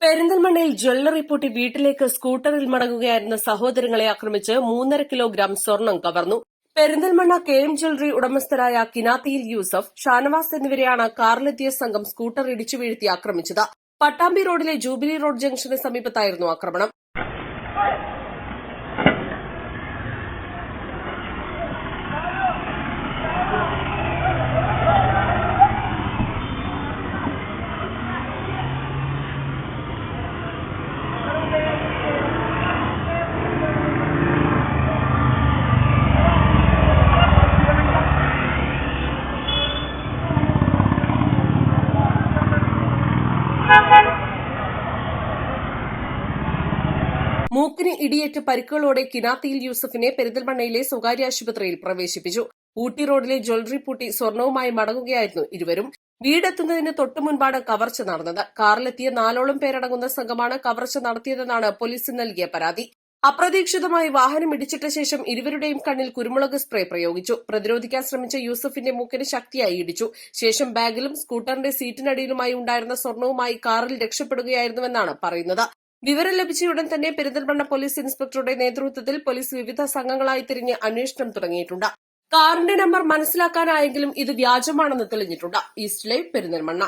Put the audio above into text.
പെരിന്തൽമണ്ണയിൽ ജ്വല്ലറി പൂട്ടി വീട്ടിലേക്ക് സ്കൂട്ടറിൽ മടങ്ങുകയായിരുന്ന സഹോദരങ്ങളെ ആക്രമിച്ച് 3.5 കിലോഗ്രാം സ്വർണം കവർന്നു. പെരിന്തൽമണ്ണ KM ജ്വല്ലറി ഉടമസ്ഥരായ കിനാത്തിയിൽ യൂസഫ്, ഷാനവാസ് എന്നിവരെയാണ് കാറിലെത്തിയ സംഘം സ്കൂട്ടർ ഇടിച്ചു വീഴ്ത്തി ആക്രമിച്ചത്. പട്ടാമ്പി റോഡിലെ ജൂബിലി റോഡ് ജംഗ്ഷന് സമീപത്തായിരുന്നു ആക്രമണം. മൂക്കിന് ഇടിയേറ്റ് പരിക്കുകളോടെ കിനാത്തിയിൽ യൂസഫിനെ പെരിന്തൽമണ്ണയിലെ സ്വകാര്യ ആശുപത്രിയിൽ പ്രവേശിപ്പിച്ചു. ഊട്ടി റോഡിലെ ജ്വല്ലറി പൂട്ടി സ്വർണവുമായി മടങ്ങുകയായിരുന്നു ഇരുവരും. വീടെത്തുന്നതിന് തൊട്ടുമുൻപാണ് കവർച്ച നടന്നത്. കാറിലെത്തിയ 4ഓളം പേരടങ്ങുന്ന സംഘമാണ് കവർച്ച നടത്തിയതെന്നാണ് പോലീസിന് നൽകിയ പരാതി. അപ്രതീക്ഷിതമായി വാഹനം ഇടിച്ചിട്ട ശേഷം ഇരുവരുടെയും കണ്ണിൽ കുരുമുളക് സ്പ്രേ പ്രയോഗിച്ചു. പ്രതിരോധിക്കാൻ ശ്രമിച്ച യൂസഫിന്റെ മൂക്കിന് ശക്തിയായി ഇടിച്ചു. ശേഷം ബാഗിലും സ്കൂട്ടറിന്റെ സീറ്റിനടിയിലുമായി ഉണ്ടായിരുന്ന സ്വർണവുമായി കാറിൽ രക്ഷപ്പെടുകയായിരുന്നുവെന്നാണ് പറയുന്നത്. വിവരം ലഭിച്ചയുടൻ തന്നെ പെരിന്തൽമണ്ണ പോലീസ് ഇൻസ്പെക്ടറുടെ നേതൃത്വത്തിൽ പോലീസ് വിവിധ സംഘങ്ങളായി തിരിഞ്ഞ് അന്വേഷണം തുടങ്ങിയിട്ടുണ്ട്. കാറിന്റെ നമ്പർ മനസ്സിലാക്കാനായെങ്കിലും ഇത് വ്യാജമാണെന്ന് തെളിഞ്ഞിട്ടുണ്ട്. East live Perinthalmanna.